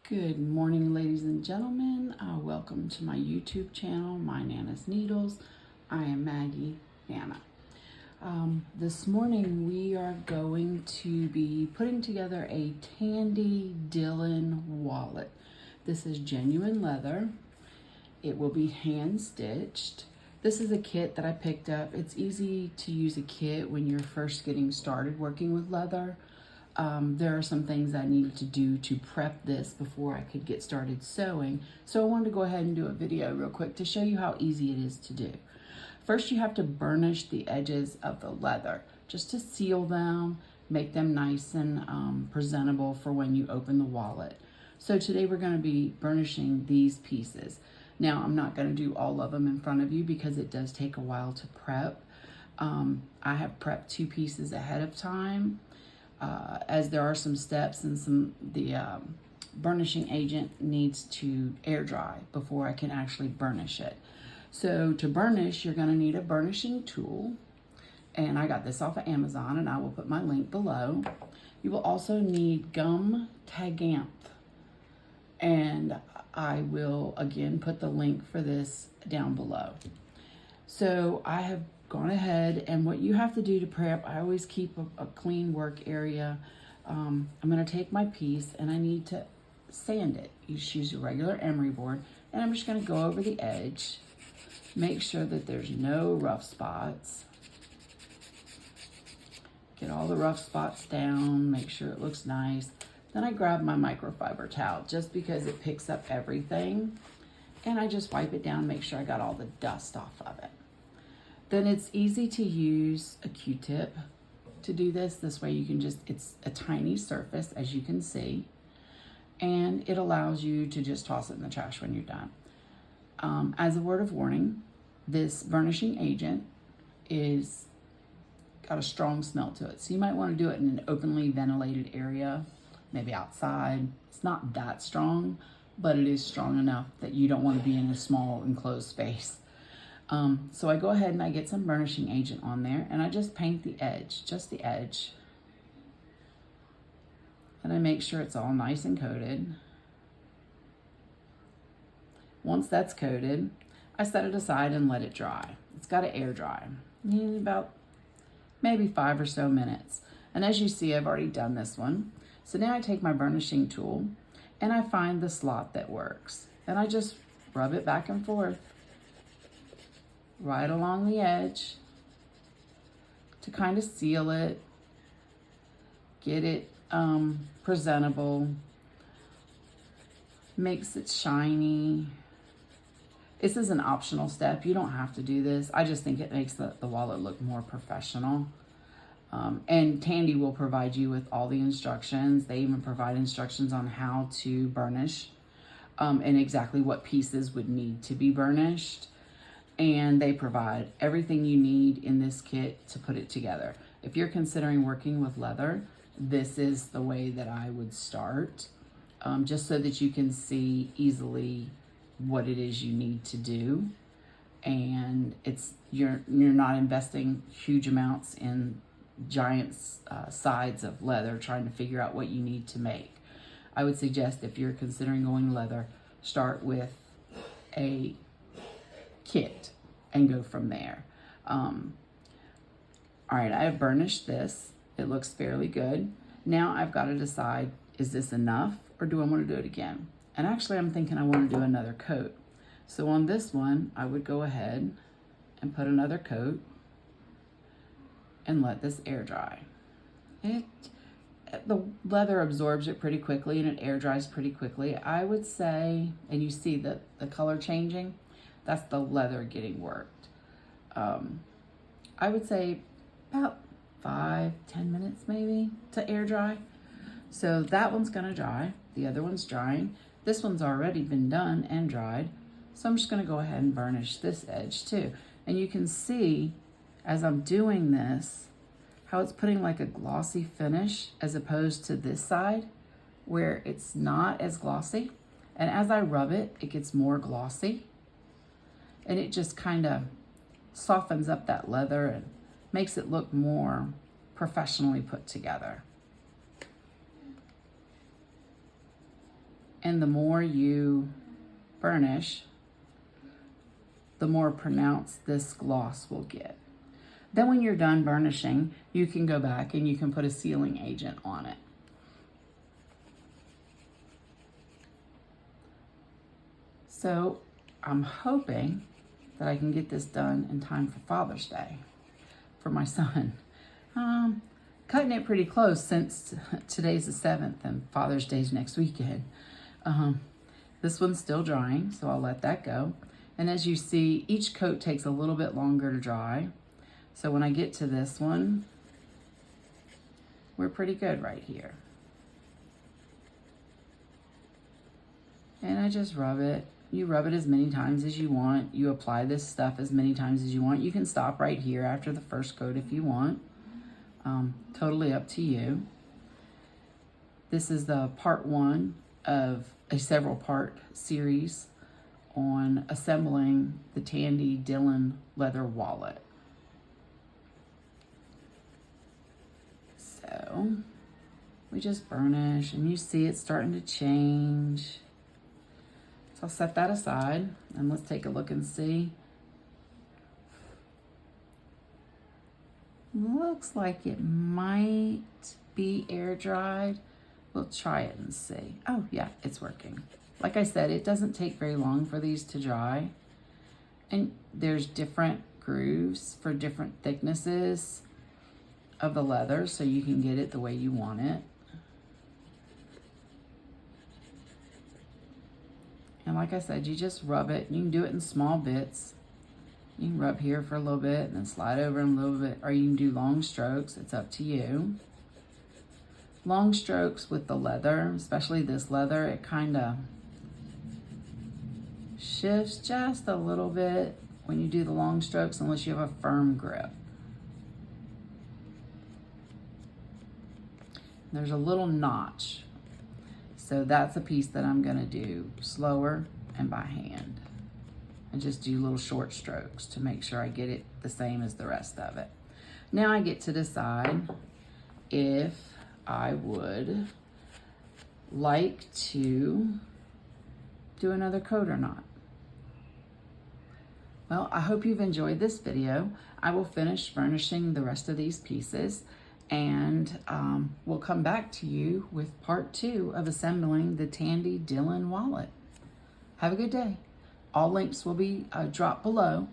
Good morning, ladies and gentlemen. Welcome to my YouTube channel, My Nana's Needles. I am Maggie Nana. This morning we are going to be putting together a Tandy Dillion wallet. This is genuine leather. It will be hand stitched. This is a kit that I picked up. It's easy to use a kit when you're first getting started working with leather. There are some things I needed to do to prep this before I could get started sewing. So I wanted to go ahead and do a video real quick to show you how easy it is to do. First, you have to burnish the edges of the leather just to seal them, make them nice and presentable for when you open the wallet. So today we're going to be burnishing these pieces. Now, I'm not going to do all of them in front of you because it does take a while to prep. I have prepped 2 pieces ahead of time. As there are some steps and the burnishing agent needs to air dry before I can actually burnish it. So to burnish, you're going to need a burnishing tool, and I got this off of Amazon, and I will put my link below. You will also need gum Tragacanth, and I will again put the link for this down below. So I have gone ahead, and what you have to do to prep, I always keep a clean work area. I'm going to take my piece and I need to sand it. You just use a regular emery board, and I'm just going to go over the edge, make sure that there's no rough spots, get all the rough spots down, make sure it looks nice. Then I grab my microfiber towel just because it picks up everything, and I just wipe it down, make sure I got all the dust off of it. Then it's easy to use a Q-tip to do this. This way you can it's a tiny surface, as you can see, and it allows you to just toss it in the trash when you're done. As a word of warning, this burnishing agent is got a strong smell to it. So you might want to do it in an openly ventilated area, maybe outside. It's not that strong, but it is strong enough that you don't want to be in a small enclosed space. So I go ahead and I get some burnishing agent on there, and I just paint the edge, just the edge. And I make sure it's all nice and coated. Once that's coated, I set it aside and let it dry. It's got to air dry. About maybe 5 or so minutes. And as you see, I've already done this one. So now I take my burnishing tool and I find the slot that works. And I just rub it back and forth right along the edge to kind of seal it, get it presentable, makes it shiny. This is an optional step. You don't have to do this. I just think it makes the wallet look more professional. And Tandy will provide you with all the instructions. They even provide instructions on how to burnish and exactly what pieces would need to be burnished. And they provide everything you need in this kit to put it together. If you're considering working with leather, this is the way that I would start, just so that you can see easily what it is you need to do. And you're not investing huge amounts in giant sides of leather trying to figure out what you need to make. I would suggest, if you're considering going leather, start with a kit and go from there. All right, I have burnished this. It looks fairly good. Now I've got to decide, is this enough or do I want to do it again? And actually I'm thinking I want to do another coat. So on this one, I would go ahead and put another coat and let this air dry. The leather absorbs it pretty quickly and it air dries pretty quickly. I would say, and you see the color changing, that's the leather getting worked. I would say about 5-10 minutes maybe to air dry. So that one's gonna dry. The other one's drying. This one's already been done and dried. So I'm just gonna go ahead and burnish this edge too. And you can see as I'm doing this, how it's putting like a glossy finish as opposed to this side where it's not as glossy. And as I rub it, it gets more glossy. And it just kind of softens up that leather and makes it look more professionally put together. And the more you burnish, the more pronounced this gloss will get. Then when you're done burnishing, you can go back and you can put a sealing agent on it. So I'm hoping that I can get this done in time for Father's Day for my son. Cutting it pretty close since today's the 7th and Father's Day's next weekend. This one's still drying, so I'll let that go. And as you see, each coat takes a little bit longer to dry. So when I get to this one, we're pretty good right here. And I just rub it. You rub it as many times as you want. You apply this stuff as many times as you want. You can stop right here after the first coat if you want. Totally up to you. This is the part 1 of a several part series on assembling the Tandy Dillion leather wallet. So we just burnish and you see it's starting to change. So I'll set that aside and let's take a look and see. Looks like it might be air dried. We'll try it and see. Oh yeah, it's working. Like I said, it doesn't take very long for these to dry. And there's different grooves for different thicknesses of the leather, so you can get it the way you want it. And like I said, you just rub it. You can do it in small bits. You can rub here for a little bit and then slide over in a little bit, or you can do long strokes. It's up to you. Long strokes with the leather, especially this leather, it kind of shifts just a little bit when you do the long strokes unless you have a firm grip. There's a little notch. So that's a piece that I'm gonna do slower and by hand. And just do little short strokes to make sure I get it the same as the rest of it. Now I get to decide if I would like to do another coat or not. Well, I hope you've enjoyed this video. I will finish burnishing the rest of these pieces and we'll come back to you with part 2 of assembling the Tandy Dillion wallet. Have a good day. All links will be dropped below.